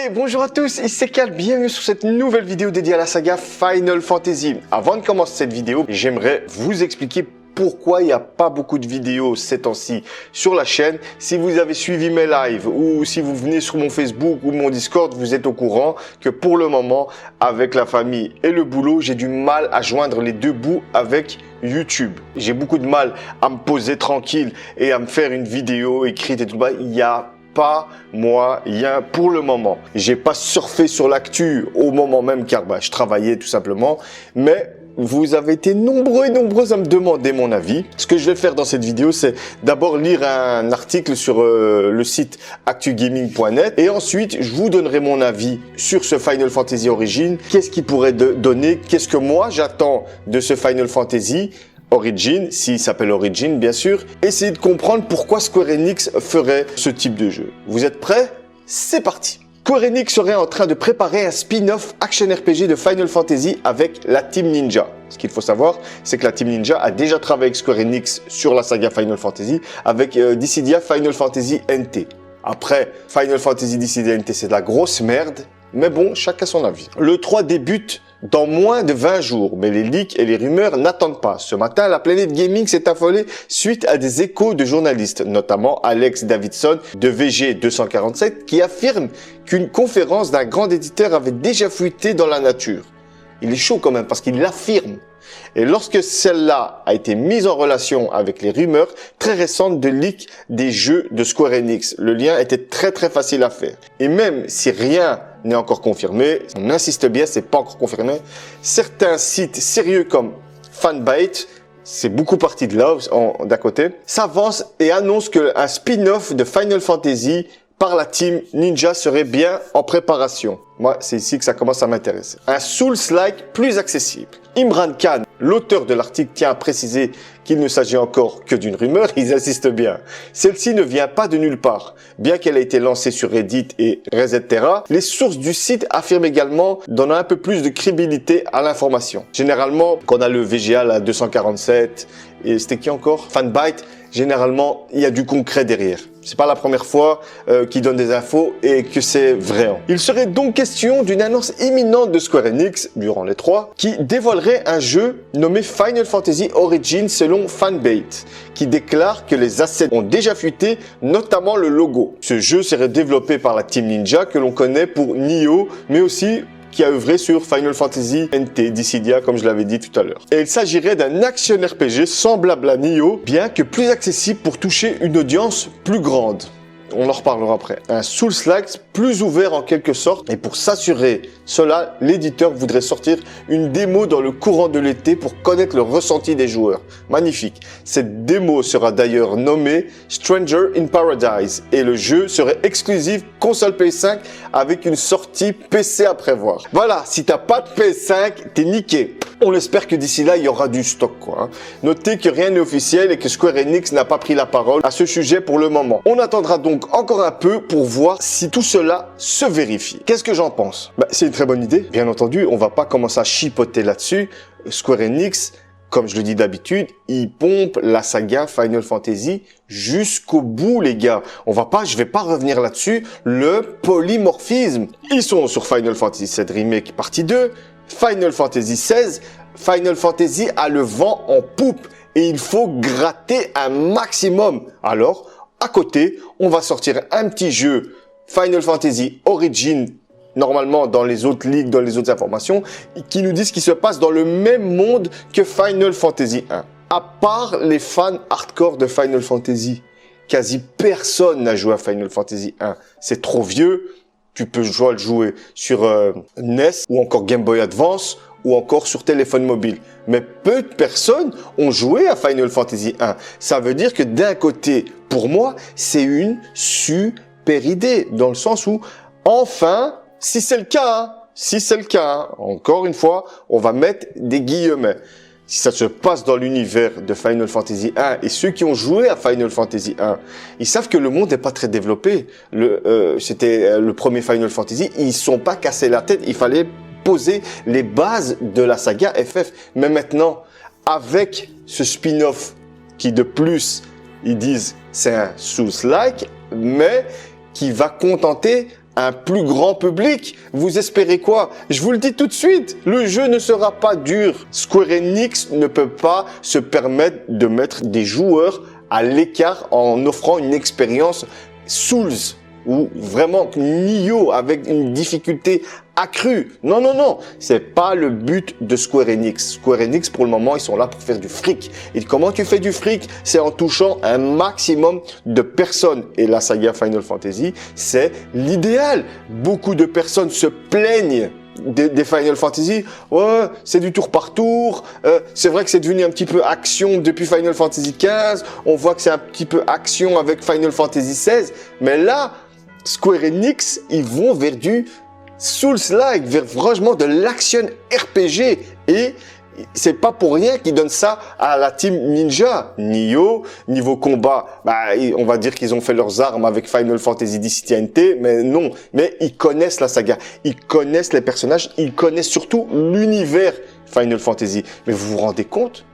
Hey, bonjour à tous, ici c'est Cal, bienvenue sur cette nouvelle vidéo dédiée à la saga Final Fantasy. Avant de commencer cette vidéo, j'aimerais vous expliquer pourquoi il n'y a pas beaucoup de vidéos ces temps-ci sur la chaîne. Si vous avez suivi mes lives ou si vous venez sur mon Facebook ou mon Discord, vous êtes au courant que pour le moment, avec la famille et le boulot, j'ai du mal à joindre les deux bouts avec YouTube. J'ai beaucoup de mal à me poser tranquille et à me faire une vidéo écrite et tout. Il y a pas moyen pour le moment. J'ai pas surfé sur l'actu au moment même car je travaillais tout simplement, mais vous avez été nombreux et nombreuses à me demander mon avis. Ce que je vais faire dans cette vidéo, c'est d'abord lire un article sur le site actugaming.net et ensuite, je vous donnerai mon avis sur ce Final Fantasy Origin. Qu'est-ce qu'il pourrait donner? Qu'est-ce que moi j'attends de ce Final Fantasy Origin, s'il s'appelle Origin bien sûr, essayez de comprendre pourquoi Square Enix ferait ce type de jeu. Vous êtes prêts? C'est parti! Square Enix serait en train de préparer un spin-off action RPG de Final Fantasy avec la Team Ninja. Ce qu'il faut savoir, c'est que la Team Ninja a déjà travaillé avec Square Enix sur la saga Final Fantasy avec Dissidia Final Fantasy NT. Après, Final Fantasy Dissidia NT, c'est de la grosse merde, mais bon, chacun son avis. Le 3 débute dans moins de 20 jours, mais les leaks et les rumeurs n'attendent pas. Ce matin, la planète gaming s'est affolée suite à des échos de journalistes, notamment Alex Davidson de VG247, qui affirme qu'une conférence d'un grand éditeur avait déjà fuité dans la nature. Il est chaud quand même parce qu'il l'affirme. Et lorsque celle-là a été mise en relation avec les rumeurs très récentes de leaks des jeux de Square Enix, le lien était très facile à faire. Et même si rien n'est encore confirmé, on insiste bien, c'est pas encore confirmé, certains sites sérieux comme Fanbyte, c'est beaucoup parti de là, d'à côté, s'avancent et annoncent qu'un spin-off de Final Fantasy par la Team Ninja serait bien en préparation. Moi, c'est ici que ça commence à m'intéresser. Un Souls-like plus accessible. Imran Khan, l'auteur de l'article, tient à préciser qu'il ne s'agit encore que d'une rumeur, ils insistent bien. Celle-ci ne vient pas de nulle part. Bien qu'elle ait été lancée sur Reddit et Resetera, les sources du site affirment également donner un peu plus de crédibilité à l'information. Généralement, quand on a le VGA, la 247, et c'était qui encore? Fanbyte, généralement, il y a du concret derrière. C'est pas la première fois qu'ils donnent des infos et que c'est vrai. Il serait donc question d'une annonce imminente de Square Enix, durant les 3, qui dévoilerait un jeu nommé Final Fantasy Origin selon Fanbyte, qui déclare que les assets ont déjà fuité, notamment le logo. Ce jeu serait développé par la Team Ninja que l'on connaît pour Nioh, mais aussi qui a œuvré sur Final Fantasy NT, Dissidia, comme je l'avais dit tout à l'heure. Et il s'agirait d'un action RPG semblable à Nioh, bien que plus accessible pour toucher une audience plus grande. On en reparlera après. Un Souls-like plus ouvert en quelque sorte. Et pour s'assurer cela, l'éditeur voudrait sortir une démo dans le courant de l'été pour connaître le ressenti des joueurs. Magnifique. Cette démo sera d'ailleurs nommée Stranger in Paradise et le jeu serait exclusif console PS5 avec une sortie PC à prévoir. Voilà, si t'as pas de PS5, t'es niqué. On espère que d'ici là, il y aura du stock, quoi. Notez que rien n'est officiel et que Square Enix n'a pas pris la parole à ce sujet pour le moment. On attendra donc encore un peu pour voir si tout cela se vérifie. Qu'est-ce que j'en pense? C'est une très bonne idée. Bien entendu, on va pas commencer à chipoter là-dessus. Square Enix, comme je le dis d'habitude, ils pompent la saga Final Fantasy jusqu'au bout, les gars. Je vais pas revenir là-dessus. Le polymorphisme. Ils sont sur Final Fantasy VII Remake partie 2. Final Fantasy XVI, Final Fantasy a le vent en poupe et il faut gratter un maximum. Alors, à côté, on va sortir un petit jeu Final Fantasy Origin, normalement dans les autres ligues, dans les autres informations, qui nous disent qu'il se passe dans le même monde que Final Fantasy 1. À part les fans hardcore de Final Fantasy, quasi personne n'a joué à Final Fantasy 1. C'est trop vieux. Tu peux le jouer sur NES ou encore Game Boy Advance ou encore sur téléphone mobile. Mais peu de personnes ont joué à Final Fantasy 1. Ça veut dire que d'un côté, pour moi, c'est une super idée. Dans le sens où, enfin, si c'est le cas, encore une fois, on va mettre des guillemets. Si ça se passe dans l'univers de Final Fantasy 1 et ceux qui ont joué à Final Fantasy 1, ils savent que le monde n'est pas très développé. C'était le premier Final Fantasy, ils sont pas cassés la tête, il fallait poser les bases de la saga FF. Mais maintenant, avec ce spin-off qui de plus, ils disent c'est un Souls-like, mais qui va contenter un plus grand public. Vous espérez quoi? Je vous le dis tout de suite, le jeu ne sera pas dur. Square Enix ne peut pas se permettre de mettre des joueurs à l'écart en offrant une expérience Souls ou vraiment Nioh avec une difficulté accrue. Non, non, non, c'est pas le but de Square Enix. Square Enix, pour le moment, ils sont là pour faire du fric. Et comment tu fais du fric? C'est en touchant un maximum de personnes. Et la saga Final Fantasy, c'est l'idéal. Beaucoup de personnes se plaignent des Final Fantasy. Ouais, c'est du tour par tour. C'est vrai que c'est devenu un petit peu action depuis Final Fantasy XV. On voit que c'est un petit peu action avec Final Fantasy XVI. Mais là, Square Enix, ils vont vers du Souls-like, vers franchement de l'action RPG. Et c'est pas pour rien qu'ils donnent ça à la team Ninja. Nioh, niveau combat, on va dire qu'ils ont fait leurs armes avec Final Fantasy X TNT, mais non. Mais ils connaissent la saga, ils connaissent les personnages, ils connaissent surtout l'univers Final Fantasy. Mais vous vous rendez compte?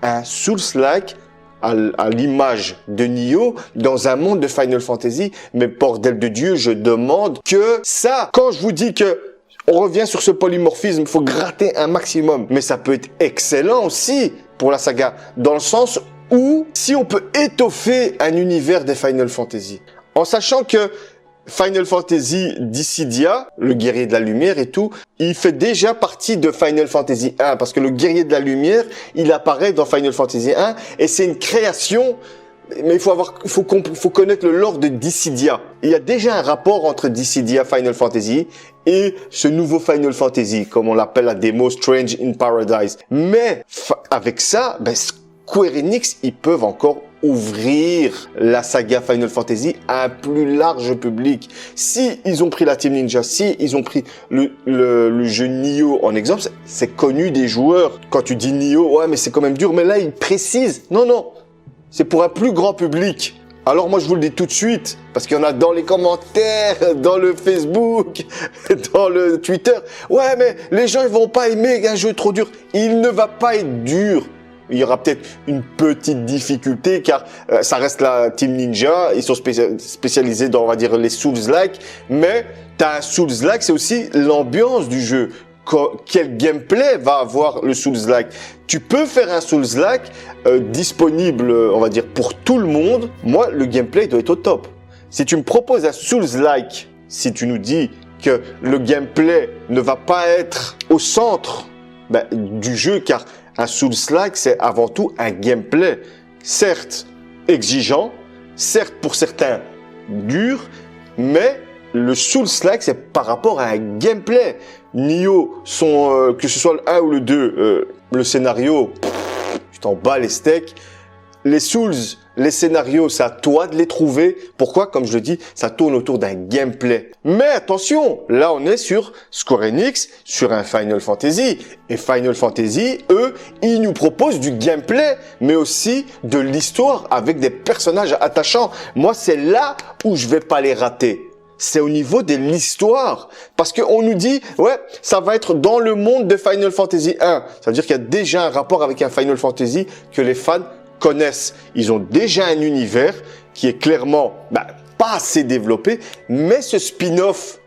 Un Souls-like à l'image de Nioh dans un monde de Final Fantasy, mais bordel de Dieu, je demande que ça, quand je vous dis que on revient sur ce polymorphisme, il faut gratter un maximum, mais ça peut être excellent aussi pour la saga, dans le sens où si on peut étoffer un univers des Final Fantasy, en sachant que Final Fantasy Dissidia, le guerrier de la lumière et tout, il fait déjà partie de Final Fantasy 1 parce que le guerrier de la lumière, il apparaît dans Final Fantasy 1 et c'est une création, mais il faut connaître le lore de Dissidia. Il y a déjà un rapport entre Dissidia Final Fantasy et ce nouveau Final Fantasy, comme on l'appelle la démo Strange in Paradise. Mais avec ça, Square Enix, ils peuvent encore ouvrir la saga Final Fantasy à un plus large public. Si ils ont pris la Team Ninja, si ils ont pris le jeu Nioh en exemple, c'est connu des joueurs. Quand tu dis Nioh, ouais, mais c'est quand même dur. Mais là, ils précisent. Non, non, c'est pour un plus grand public. Alors moi, je vous le dis tout de suite, parce qu'il y en a dans les commentaires, dans le Facebook, dans le Twitter. Ouais, mais les gens, ils vont pas aimer un jeu trop dur. Il ne va pas être dur. Il y aura peut-être une petite difficulté car ça reste la Team Ninja. Ils sont spécialisés dans, on va dire, les Souls-like. Mais t'as un Souls-like, c'est aussi l'ambiance du jeu. Quel gameplay va avoir le Souls-like? Tu peux faire un Souls-like disponible, on va dire, pour tout le monde. Moi, le gameplay doit être au top. Si tu me proposes un Souls-like, si tu nous dis que le gameplay ne va pas être au centre du jeu, car un Souls-like, c'est avant tout un gameplay, certes exigeant, certes pour certains dur, mais le Souls-like, c'est par rapport à un gameplay. Nioh, que ce soit le 1 ou le 2, le scénario, tu t'en bats les steaks. Les Souls, les scénarios, c'est à toi de les trouver. Pourquoi? Comme je le dis, ça tourne autour d'un gameplay. Mais attention, là on est sur Square Enix, sur un Final Fantasy. Et Final Fantasy, eux, ils nous proposent du gameplay, mais aussi de l'histoire avec des personnages attachants. Moi, c'est là où je vais pas les rater. C'est au niveau de l'histoire. Parce qu'on nous dit, ouais, ça va être dans le monde de Final Fantasy 1. Ça veut dire qu'il y a déjà un rapport avec un Final Fantasy que les fans connaissent. Ils ont déjà un univers qui est clairement pas assez développé, mais ce spin-off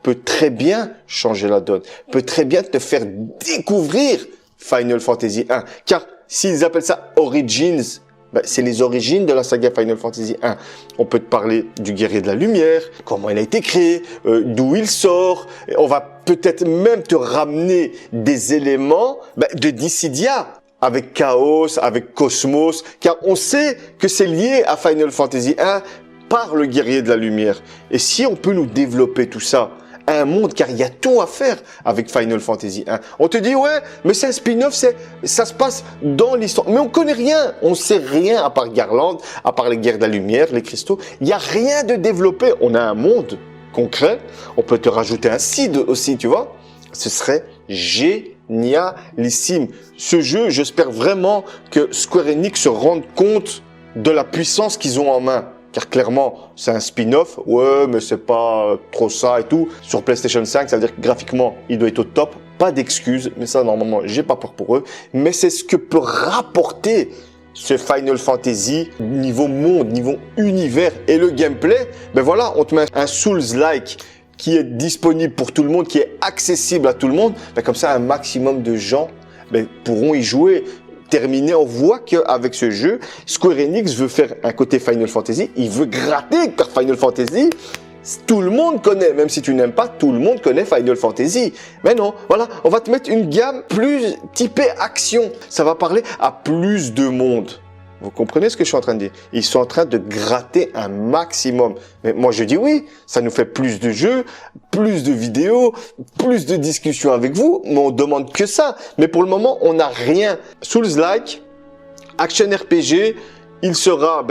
peut très bien changer la donne, peut très bien te faire découvrir Final Fantasy 1. Car s'ils appellent ça Origins, c'est les origines de la saga Final Fantasy 1. On peut te parler du guerrier de la lumière, comment il a été créé, d'où il sort. On va peut-être même te ramener des éléments de Dissidia, avec Chaos, avec Cosmos, car on sait que c'est lié à Final Fantasy 1 par le guerrier de la lumière. Et si on peut nous développer tout ça, un monde, car il y a tout à faire avec Final Fantasy 1. On te dit, ouais, mais c'est un spin-off, ça se passe dans l'histoire. Mais on connaît rien, on sait rien à part Garland, à part les guerres de la lumière, les cristaux. Il n'y a rien de développé. On a un monde concret. On peut te rajouter un seed aussi, tu vois. Ce serait génialissime. Ce jeu, j'espère vraiment que Square Enix se rende compte de la puissance qu'ils ont en main. Car clairement, c'est un spin-off. Ouais, mais c'est pas trop ça et tout. Sur PlayStation 5, ça veut dire que graphiquement, il doit être au top. Pas d'excuses, mais ça, normalement, j'ai pas peur pour eux. Mais c'est ce que peut rapporter ce Final Fantasy niveau monde, niveau univers. Et le gameplay, voilà, on te met un Souls-like qui est disponible pour tout le monde, qui est accessible à tout le monde, ben comme ça, un maximum de gens pourront y jouer. Terminé, on voit qu'avec ce jeu, Square Enix veut faire un côté Final Fantasy. Il veut gratter, car Final Fantasy, tout le monde connaît. Même si tu n'aimes pas, tout le monde connaît Final Fantasy. Mais non, voilà, on va te mettre une gamme plus typée action. Ça va parler à plus de monde. Vous comprenez ce que je suis en train de dire? Ils sont en train de gratter un maximum. Mais moi, je dis oui, ça nous fait plus de jeux, plus de vidéos, plus de discussions avec vous. Mais on demande que ça. Mais pour le moment, on n'a rien. Souls-like, action RPG, il sera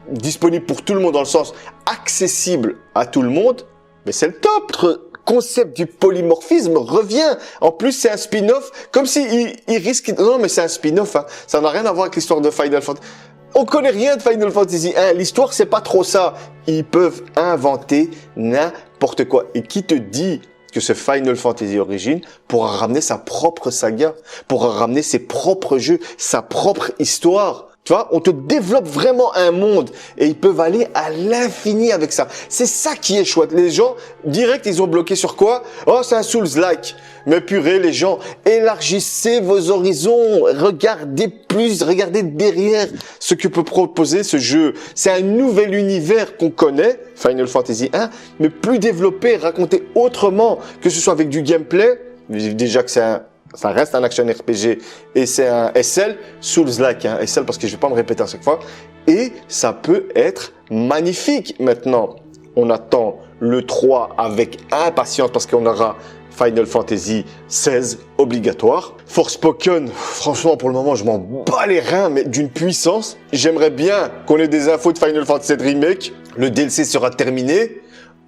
disponible pour tout le monde dans le sens accessible à tout le monde. Mais c'est le top. Le concept du polymorphisme revient. En plus, c'est un spin-off. Comme si il risque... Non, mais c'est un spin-off. Hein. Ça n'a rien à voir avec l'histoire de Final Fantasy. On connaît rien de Final Fantasy 1. L'histoire, c'est pas trop ça. Ils peuvent inventer n'importe quoi. Et qui te dit que ce Final Fantasy Origins pourra ramener sa propre saga, pourra ramener ses propres jeux, sa propre histoire? Tu vois, on te développe vraiment un monde et ils peuvent aller à l'infini avec ça. C'est ça qui est chouette. Les gens, direct, ils ont bloqué sur quoi? Oh, c'est un Souls-like. Mais purée, les gens, élargissez vos horizons. Regardez plus, regardez derrière ce que peut proposer ce jeu. C'est un nouvel univers qu'on connaît, Final Fantasy 1, mais plus développé, raconté autrement, que ce soit avec du gameplay. Déjà que ça reste un action RPG et c'est un SL, Souls-like, hein, SL parce que je vais pas me répéter à chaque fois. Et ça peut être magnifique. Maintenant, on attend le 3 avec impatience parce qu'on aura Final Fantasy 16 obligatoire. Forspoken, franchement pour le moment je m'en bats les reins, mais d'une puissance. J'aimerais bien qu'on ait des infos de Final Fantasy 7 Remake. Le DLC sera terminé.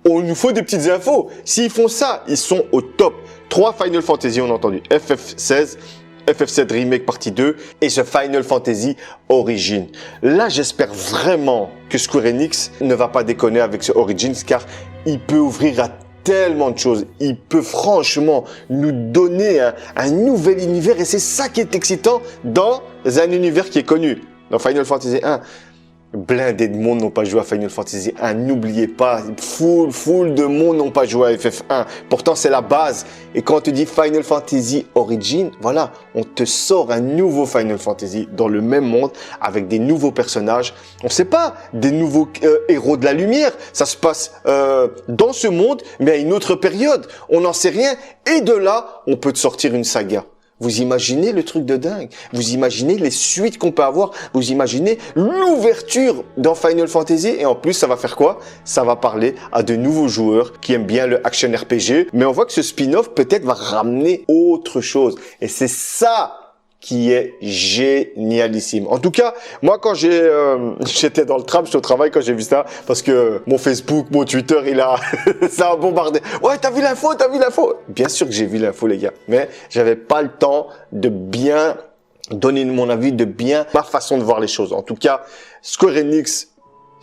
On nous faut des petites infos. S'ils font ça, ils sont au top. 3 Final Fantasy, on a entendu. FF16, FF7 Remake partie 2 et ce Final Fantasy Origins. Là, j'espère vraiment que Square Enix ne va pas déconner avec ce Origins car il peut ouvrir à tellement de choses. Il peut franchement nous donner un nouvel univers et c'est ça qui est excitant dans un univers qui est connu. Dans Final Fantasy 1, blindé de monde n'ont pas joué à Final Fantasy 1. N'oubliez pas, full de monde n'ont pas joué à FF1. Pourtant, c'est la base. Et quand on te dit Final Fantasy Origins, voilà, on te sort un nouveau Final Fantasy dans le même monde avec des nouveaux personnages. On ne sait pas, des nouveaux héros de la lumière. Ça se passe dans ce monde, mais à une autre période. On n'en sait rien. Et de là, on peut te sortir une saga. Vous imaginez le truc de dingue? Vous imaginez les suites qu'on peut avoir? Vous imaginez l'ouverture dans Final Fantasy? Et en plus, ça va faire quoi? Ça va parler à de nouveaux joueurs qui aiment bien le action RPG. Mais on voit que ce spin-off peut-être va ramener autre chose. Et c'est ça qui est génialissime. En tout cas, moi quand j'étais dans le tram, j'étais au travail quand j'ai vu ça, parce que mon Facebook, mon Twitter, ça a bombardé. Ouais, t'as vu l'info, t'as vu l'info. Bien sûr que j'ai vu l'info, les gars, mais j'avais pas le temps de bien donner mon avis, de bien ma façon de voir les choses. En tout cas, Square Enix,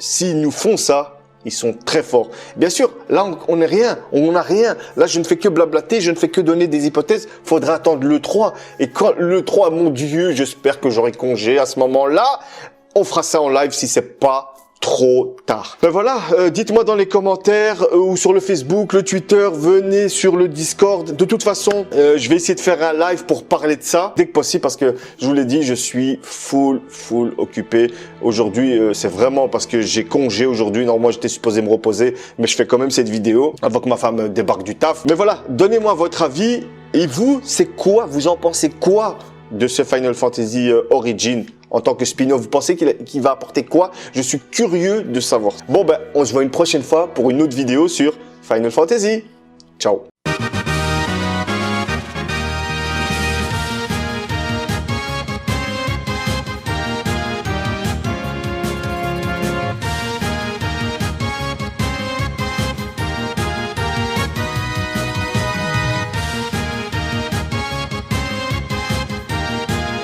s'ils nous font ça, ils sont très forts. Bien sûr, là, on n'a rien. On n'a rien. Là, je ne fais que blablater, je ne fais que donner des hypothèses. Faudra attendre le 3. Et quand le 3, mon Dieu, j'espère que j'aurai congé à ce moment-là. On fera ça en live si c'est pas trop tard. Ben voilà, dites-moi dans les commentaires ou sur le Facebook, le Twitter, venez sur le Discord. De toute façon, je vais essayer de faire un live pour parler de ça dès que possible parce que je vous l'ai dit, je suis full occupé. Aujourd'hui, c'est vraiment parce que j'ai congé aujourd'hui. Normalement, j'étais supposé me reposer, mais je fais quand même cette vidéo avant que ma femme débarque du taf. Mais voilà, donnez-moi votre avis. Et vous, c'est quoi? Vous en pensez quoi de ce Final Fantasy Origins en tant que spin-off? Vous pensez qu'il va apporter quoi? Je suis curieux de savoir. Bon, ben, on se voit une prochaine fois pour une autre vidéo sur Final Fantasy. Ciao.